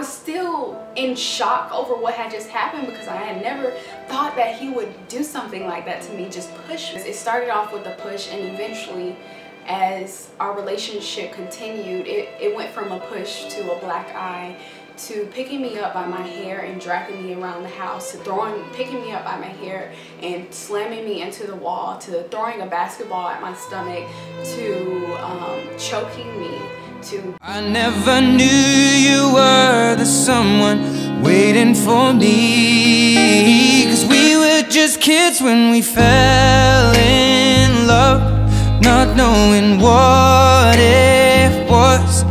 was still in shock over what had just happened because I had never thought that he would do something like that to me, just push me. It started off with a push, and eventually as our relationship continued, it went from a push to a black eye, to picking me up by my hair and dragging me around the house, to picking me up by my hair and slamming me into the wall, to throwing a basketball at my stomach, to choking me, to... I never knew you were the someone waiting for me, 'cause we were just kids when we fell in love, not knowing what it was.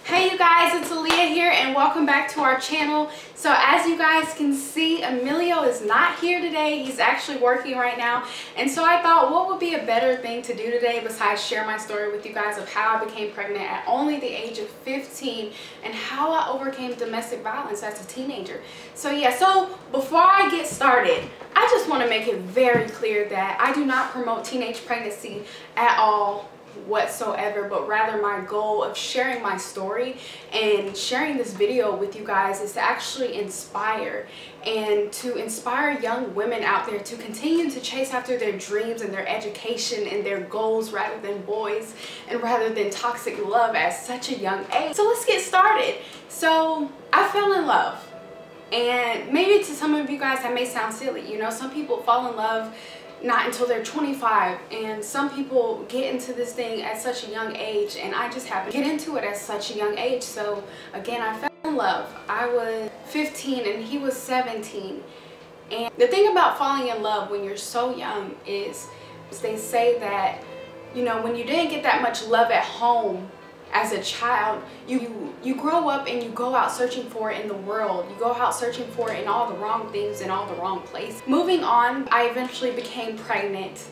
Hey you guys, it's Aaliyah here and welcome back to our channel. So as you guys can see, Emilio is not here today. He's actually working right now. And so I thought, what would be a better thing to do today besides share my story with you guys of how I became pregnant at only the age of 15 and how I overcame domestic violence as a teenager. So yeah, so before I get started, I just want to make it very clear that I do not promote teenage pregnancy at all whatsoever, but rather my goal of sharing my story and sharing this video with you guys is to actually inspire, and to inspire young women out there to continue to chase after their dreams and their education and their goals rather than boys and rather than toxic love at such a young age. So let's get started. So I fell in love, and maybe to some of you guys that may sound silly, you know, some people fall in love not until they're 25, and some people get into this thing at such a young age, and I just happened to get into it at such a young age. So again, I fell in love. I was 15 and he was 17, and the thing about falling in love when you're so young is they say that, you know, when you didn't get that much love at home as a child, you grow up and you go out searching for it in the world. You go out searching for it in all the wrong things, in all the wrong places. Moving on, I eventually became pregnant,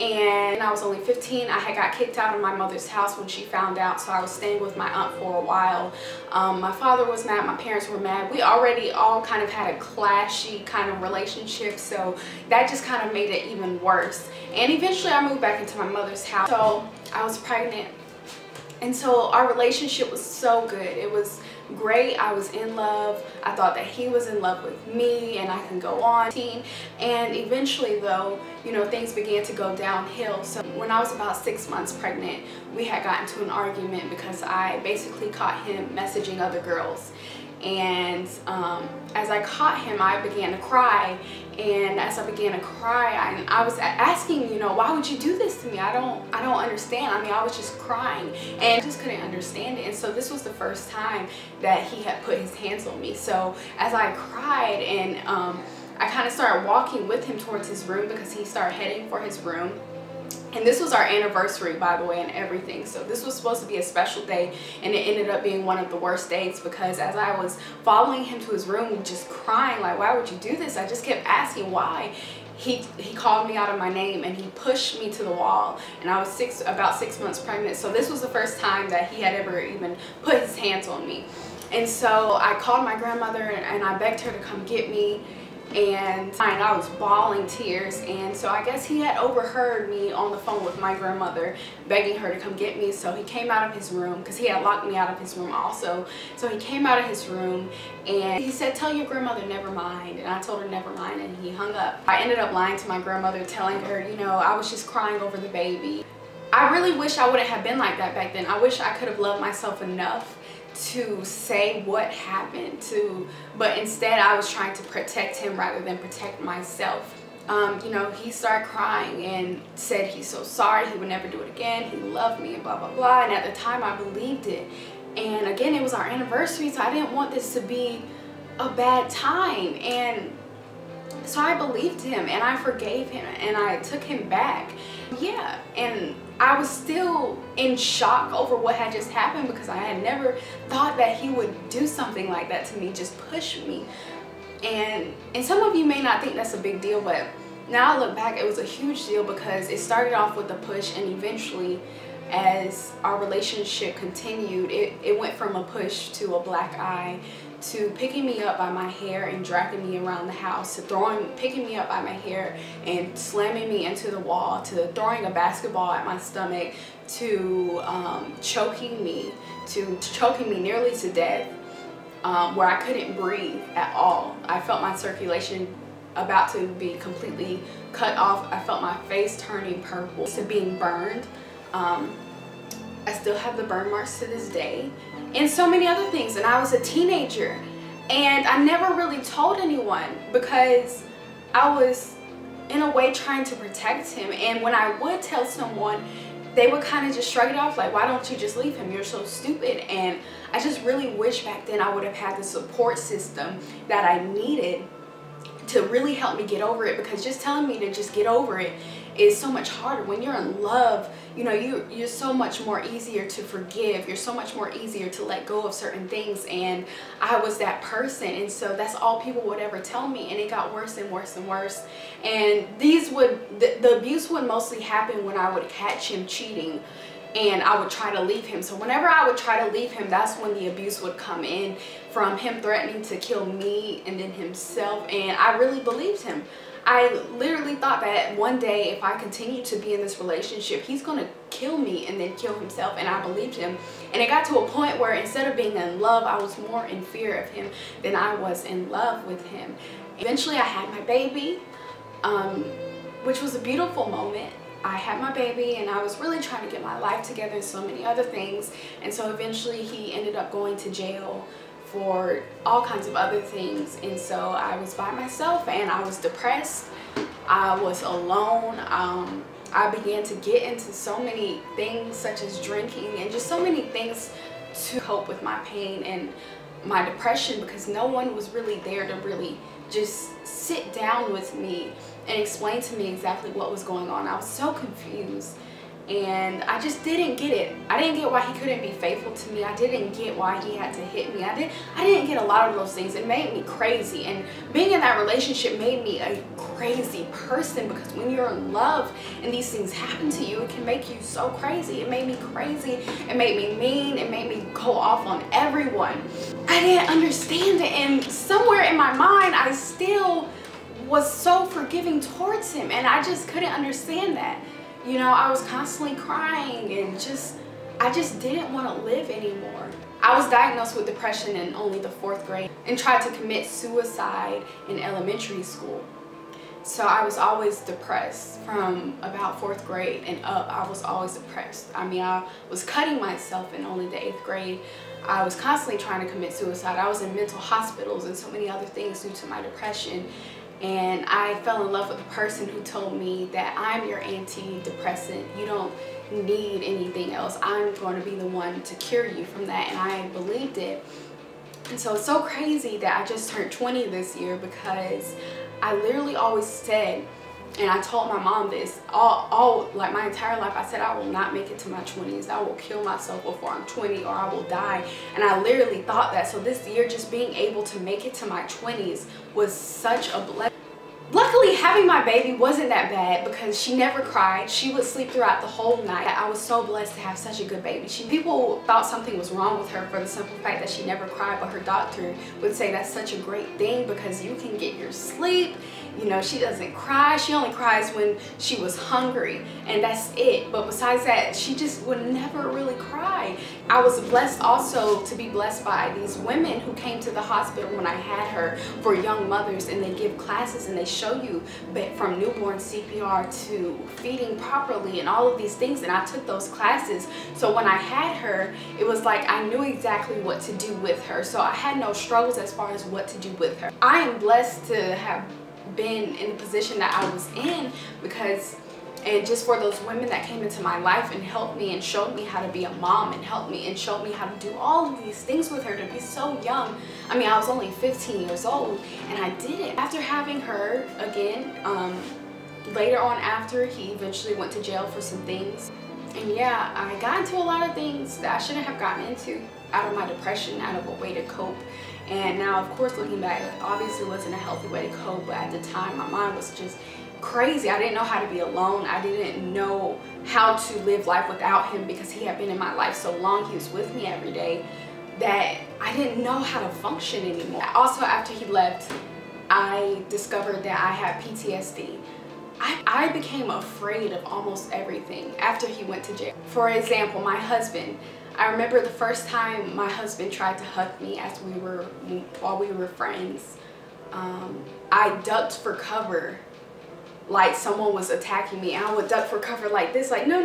and I was only 15. I had got kicked out of my mother's house when she found out, so I was staying with my aunt for a while. My father was mad, my parents were mad. We already all kind of had a clashy kind of relationship, so that just kind of made it even worse. And eventually I moved back into my mother's house. So I was pregnant. And so our relationship was so good. It was great. I was in love. I thought that he was in love with me, and I can go on. And eventually though, you know, things began to go downhill. So when I was about 6 months pregnant, we had gotten into an argument because I basically caught him messaging other girls. And as I caught him, I began to cry, and as I began to cry, I was asking, you know, why would you do this to me? I don't understand. I mean, I was just crying and I just couldn't understand it. And so this was the first time that he had put his hands on me. So as I cried, and I kind of started walking with him towards his room because he started heading for his room. And this was our anniversary, by the way, and everything. So this was supposed to be a special day, and it ended up being one of the worst days because as I was following him to his room, just crying, like, why would you do this? I just kept asking why. He called me out of my name, and he pushed me to the wall, and I was about 6 months pregnant. So this was the first time that he had ever even put his hands on me. And so I called my grandmother, and I begged her to come get me. And I was bawling tears, and so I guess he had overheard me on the phone with my grandmother begging her to come get me. So he came out of his room because he had locked me out of his room also. So he came out of his room and he said, tell your grandmother never mind. And I told her never mind, and he hung up. I ended up lying to my grandmother, telling her, you know, I was just crying over the baby. I really wish I wouldn't have been like that back then. I wish I could have loved myself enough to say what happened but instead I was trying to protect him rather than protect myself. You know, he started crying and said he's so sorry, he would never do it again, he loved me, and blah blah blah. And at the time I believed it, and again, it was our anniversary, so I didn't want this to be a bad time. And so I believed him, and I forgave him, and I took him back. Yeah, and I was still in shock over what had just happened because I had never thought that he would do something like that to me, just push me. And some of you may not think that's a big deal, but now I look back, it was a huge deal because it started off with a push, and eventually as our relationship continued, it went from a push to a black eye, to picking me up by my hair and dragging me around the house, to picking me up by my hair and slamming me into the wall, to throwing a basketball at my stomach, to choking me nearly to death, where I couldn't breathe at all. I felt my circulation about to be completely cut off. I felt my face turning purple, to being burned. I still have the burn marks to this day, and so many other things. And I was a teenager, and I never really told anyone because I was in a way trying to protect him. And when I would tell someone, they would kind of just shrug it off, like, why don't you just leave him? You're so stupid. And I just really wish back then I would have had the support system that I needed to really help me get over it, because just telling me to just get over it is so much harder. When you're in love, you know, you're so much more easier to forgive. You're so much more easier to let go of certain things, and I was that person. And so that's all people would ever tell me, and it got worse and worse and worse. And the abuse would mostly happen when I would catch him cheating and I would try to leave him. So whenever I would try to leave him, that's when the abuse would come in, from him threatening to kill me and then himself. And I really believed him. I literally thought that one day, if I continue to be in this relationship, he's going to kill me and then kill himself. And I believed him. And it got to a point where instead of being in love, I was more in fear of him than I was in love with him. Eventually I had my baby, which was a beautiful moment. I had my baby, and I was really trying to get my life together and so many other things. And so eventually he ended up going to jail for all kinds of other things. And so I was by myself, and I was depressed. I was alone. I began to get into so many things, such as drinking and just so many things to cope with my pain and my depression, because no one was really there to really just sit down with me and explain to me exactly what was going on. I was so confused, and I just didn't get it. I didn't get why he couldn't be faithful to me. I didn't get why he had to hit me. I didn't get a lot of those things. It made me crazy, and being in that relationship made me a crazy person, because when you're in love and these things happen to you, it can make you so crazy. It made me crazy. It made me mean. It made me go off on everyone. I didn't understand it, and somewhere in my mind I still was so forgiving towards him, and I just couldn't understand that. You know, I was constantly crying, and I just didn't want to live anymore. I was diagnosed with depression in only the 4th grade and tried to commit suicide in elementary school. So I was always depressed from about 4th grade and up. I was always depressed. I mean, I was cutting myself in only the 8th grade. I was constantly trying to commit suicide. I was in mental hospitals and so many other things due to my depression. And I fell in love with a person who told me that I'm your antidepressant. You don't need anything else. I'm going to be the one to cure you from that. And I believed it. And so it's so crazy that I just turned 20 this year, because I literally always said, and I told my mom this, like my entire life, I said I will not make it to my 20s. I will kill myself before I'm 20, or I will die. And I literally thought that. So this year, just being able to make it to my 20s was such a blessing. Luckily, having my baby wasn't that bad, because she never cried. She would sleep throughout the whole night. I was so blessed to have such a good baby. People thought something was wrong with her for the simple fact that she never cried, but her doctor would say that's such a great thing, because you can get your sleep. You know, she doesn't cry. She only cries when she was hungry, and that's it. But besides that, she just would never really cry. I was blessed also to be blessed by these women who came to the hospital when I had her for young mothers, and they give classes and they show you from newborn CPR to feeding properly and all of these things. And I took those classes, so when I had her, it was like I knew exactly what to do with her. So I had no struggles as far as what to do with her. I am blessed to have been in the position that I was in, because and just for those women that came into my life and helped me and showed me how to be a mom, and helped me and showed me how to do all of these things with her, to be so young. I mean, I was only 15 years old, and I did it. After having her again, later on after, he eventually went to jail for some things. And yeah, I got into a lot of things that I shouldn't have gotten into, out of my depression, out of a way to cope. And now, of course, looking back, it obviously wasn't a healthy way to cope, but at the time my mind was just crazy. I didn't know how to be alone. I didn't know how to live life without him because he had been in my life so long. He was with me every day that I didn't know how to function anymore. Also, after he left, I discovered that I had PTSD. I became afraid of almost everything after he went to jail. For example, my husband. I remember the first time my husband tried to hug me while we were friends. I ducked for cover like someone was attacking me. I would duck for cover like this, like no,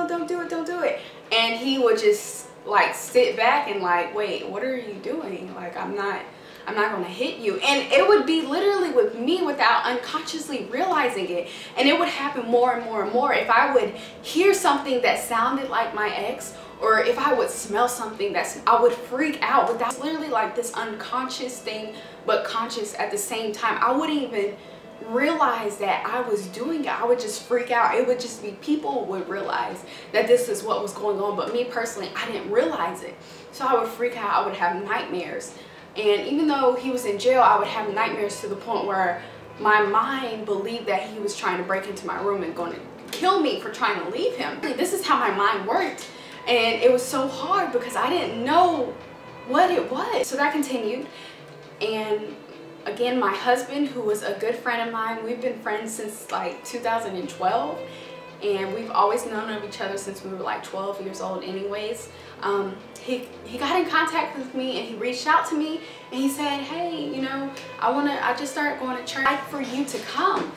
don't do it. And he would just like sit back and like, wait, what are you doing? Like, I'm not gonna hit you. And it would be literally with me without unconsciously realizing it. And it would happen more and more and more. If I would hear something that sounded like my ex, or if I would smell something I would freak out. But that's literally like this unconscious thing, but conscious at the same time. I wouldn't even realize that I was doing it. I would just freak out. It would just be people would realize that this is what was going on, but me personally, I didn't realize it. So I would freak out. I would have nightmares. And even though he was in jail, I would have nightmares to the point where my mind believed that he was trying to break into my room and going to kill me for trying to leave him. This is how my mind worked. And it was so hard because I didn't know what it was. So that continued. And again, my husband, who was a good friend of mine, we've been friends since like 2012. And we've always known of each other since we were like 12 years old anyways. He got in contact with me and he reached out to me and he said, hey, you know, I just started going to church. I'd like for you to come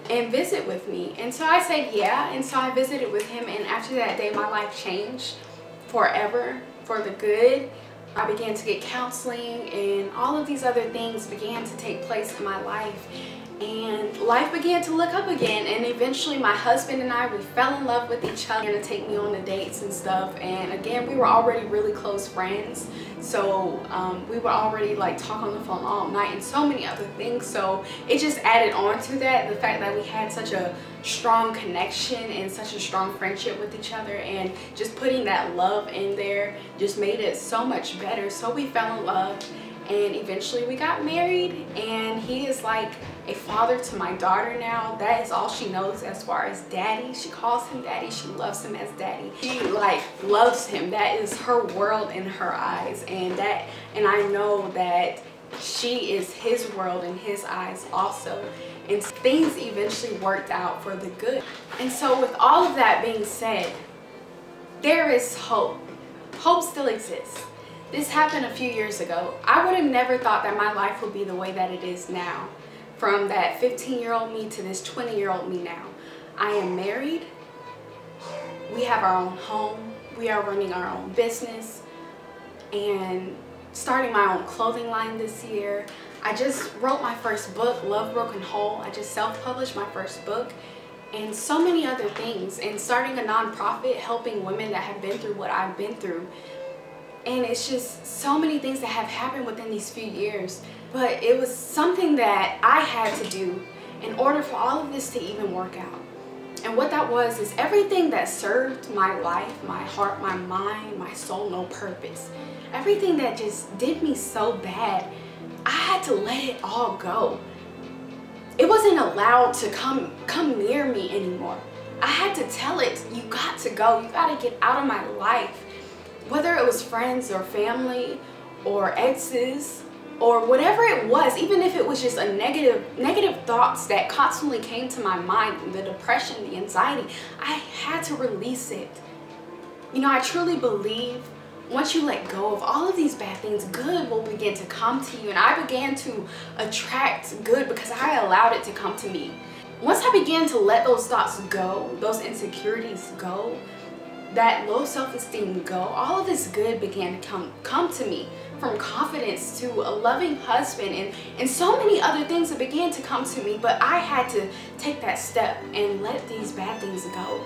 and visit with me. And so I said yeah, and so I visited with him, and after that day my life changed forever for the good. I began to get counseling and all of these other things began to take place in my life, and life began to look up again. And eventually my husband and I, we fell in love with each other, and to take me on the dates and stuff. And again, we were already really close friends, so we would already like talk on the phone all night and so many other things. So it just added on to that, the fact that we had such a strong connection and such a strong friendship with each other, and just putting that love in there just made it so much better. So we fell in love, and eventually we got married, and he is like a father to my daughter now. That is all she knows as far as daddy. She calls him daddy. She loves him as daddy. She like loves him. That is her world in her eyes, and I know that she is his world in his eyes also. And things eventually worked out for the good. And so with all of that being said, there is hope. Hope still exists. This happened a few years ago. I would have never thought that my life would be the way that it is now. From that 15-year-old me to this 20-year-old me now. I am married. We have our own home. We are running our own business and starting my own clothing line this year. I just wrote my first book, Love Broken Whole. I just self-published my first book, and so many other things, and starting a nonprofit helping women that have been through what I've been through. And it's just so many things that have happened within these few years. But it was something that I had to do in order for all of this to even work out. And what that was is everything that served my life, my heart, my mind, my soul, no purpose. Everything that just did me so bad, I had to let it all go. It wasn't allowed to come near me anymore. I had to tell it, you got to go. You got to get out of my life. Whether it was friends or family or exes or whatever it was, even if it was just a negative thoughts that constantly came to my mind, the depression, the anxiety, I had to release it. You know, I truly believe once you let go of all of these bad things, good will begin to come to you. And I began to attract good because I allowed it to come to me. Once I began to let those thoughts go, those insecurities go, that low self-esteem go, all of this good began to come to me, from confidence to a loving husband and so many other things that began to come to me. But I had to take that step and let these bad things go.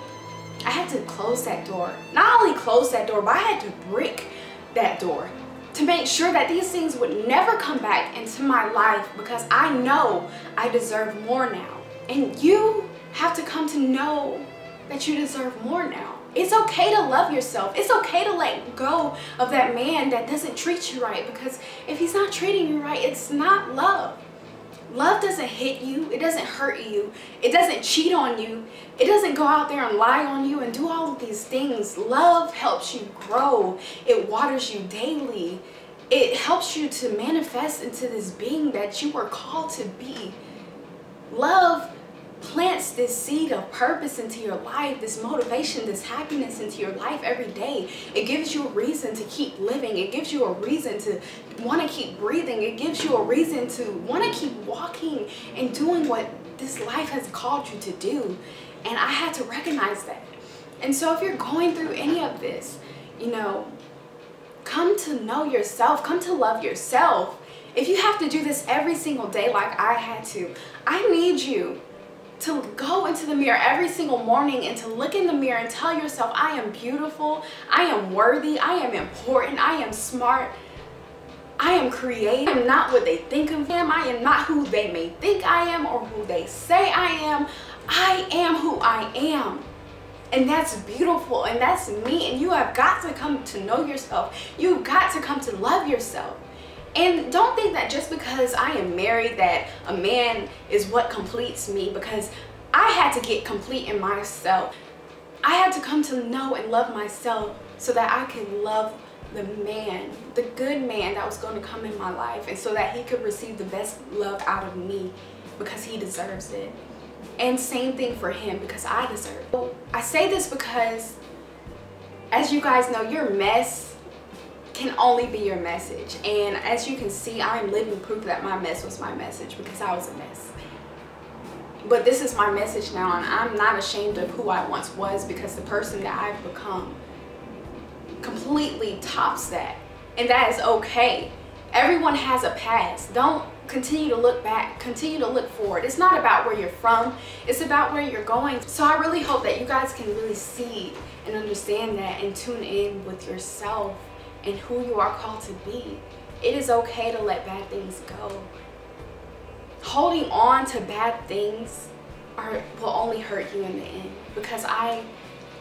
I had to close that door. Not only close that door, but I had to brick that door to make sure that these things would never come back into my life, because I know I deserve more now. And you have to come to know that you deserve more now. It's okay to love yourself. It's okay to let go of that man that doesn't treat you right, because if he's not treating you right, it's not love. Love doesn't hit you. It doesn't hurt you. It doesn't cheat on you. It doesn't go out there and lie on you and do all of these things. Love helps you grow. It waters you daily. It helps you to manifest into this being that you were called to be. Love plants this seed of purpose into your life, this motivation, this happiness into your life every day. It gives you a reason to keep living. It gives you a reason to want to keep breathing. It gives you a reason to want to keep walking and doing what this life has called you to do. And I had to recognize that. And so if you're going through any of this, you know, come to know yourself, come to love yourself. If you have to do this every single day like I had to, I need you to go into the mirror every single morning and to look in the mirror and tell yourself, I am beautiful, I am worthy, I am important, I am smart, I am creative, I am not what they think of me, I am not who they may think I am or who they say I am who I am. And that's beautiful, and that's me, and you have got to come to know yourself. You've got to come to love yourself. And don't think that just because I am married that a man is what completes me, because I had to get complete in myself. I had to come to know and love myself so that I could love the man, the good man that was going to come in my life, and so that he could receive the best love out of me because he deserves it. And same thing for him, because I deserve it. So I say this because, as you guys know, your mess can only be your message. And as you can see, I am living proof that my mess was my message, because I was a mess. But this is my message now, and I'm not ashamed of who I once was, because the person that I've become completely tops that. And that is okay. Everyone has a past. Don't continue to look back, continue to look forward. It's not about where you're from, it's about where you're going. So I really hope that you guys can really see and understand that and tune in with yourself and who you are called to be. It is okay to let bad things go. Holding on to bad things will only hurt you in the end, because I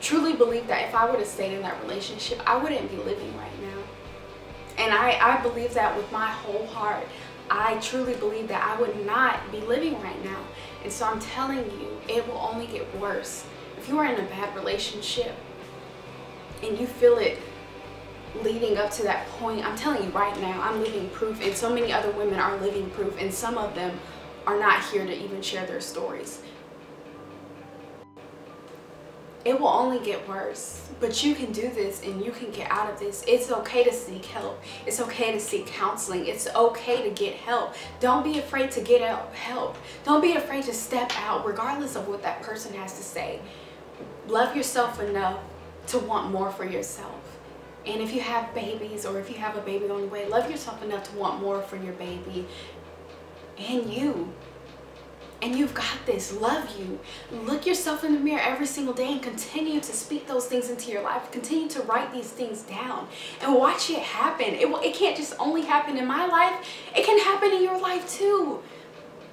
truly believe that if I would have stayed in that relationship, I wouldn't be living right now. And I believe that with my whole heart. I truly believe that I would not be living right now. And so I'm telling you, it will only get worse. If you are in a bad relationship and you feel it leading up to that point, I'm telling you right now, I'm living proof, and so many other women are living proof, and some of them are not here to even share their stories. It will only get worse, but you can do this and you can get out of this. It's okay to seek help. It's okay to seek counseling. It's okay to get help. Don't be afraid to get help. Don't be afraid to step out regardless of what that person has to say. Love yourself enough to want more for yourself. And if you have babies, or if you have a baby on the way, love yourself enough to want more for your baby and you. And you've got this. Love you. Look yourself in the mirror every single day and continue to speak those things into your life. Continue to write these things down and watch it happen. It can't just only happen in my life. It can happen in your life too.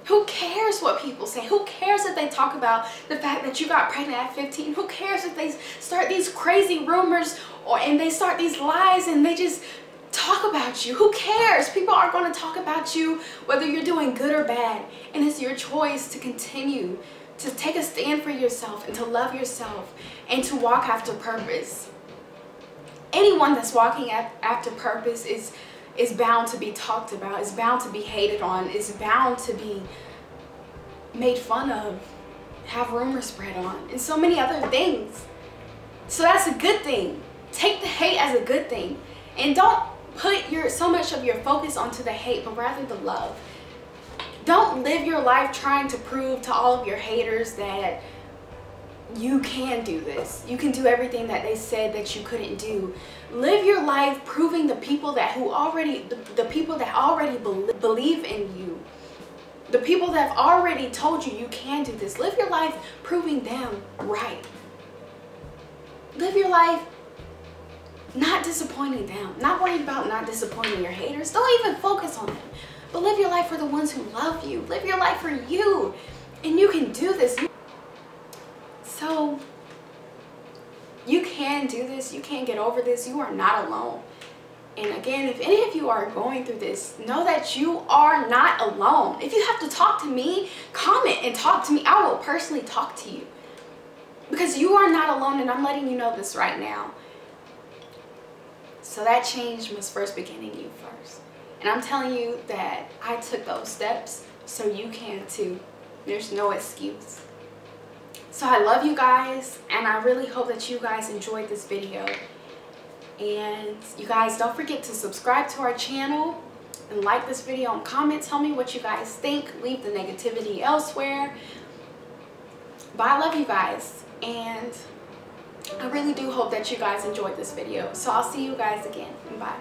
Who cares what people say? Who cares if they talk about the fact that you got pregnant at 15? Who cares if they start these crazy rumors and they start these lies and they just talk about you? Who cares? People are going to talk about you whether you're doing good or bad. And it's your choice to continue to take a stand for yourself and to love yourself and to walk after purpose. Anyone that's walking after purpose is bound to be talked about, is bound to be hated on, is bound to be made fun of, have rumors spread on, and so many other things. So that's a good thing. Take the hate as a good thing. And don't put so much of your focus onto the hate, but rather the love. Don't live your life trying to prove to all of your haters that you can do this. You can do everything that they said that you couldn't do. Live your life proving the people that already believe in you. The people that have already told you you can do this. Live your life proving them right. Live your life not disappointing them. Not worried about not disappointing your haters. Don't even focus on them. But live your life for the ones who love you. Live your life for you. And you can do this. So you can do this. You can get over this. You are not alone. And again, if any of you are going through this, know that you are not alone. If you have to talk to me, comment and talk to me. I will personally talk to you. Because you are not alone, and I'm letting you know this right now. So that change must first begin in you first. And I'm telling you that I took those steps, so you can too. There's no excuse. So I love you guys, and I really hope that you guys enjoyed this video. And you guys, don't forget to subscribe to our channel and like this video and comment. Tell me what you guys think. Leave the negativity elsewhere. But I love you guys, and I really do hope that you guys enjoyed this video. So I'll see you guys again. Bye.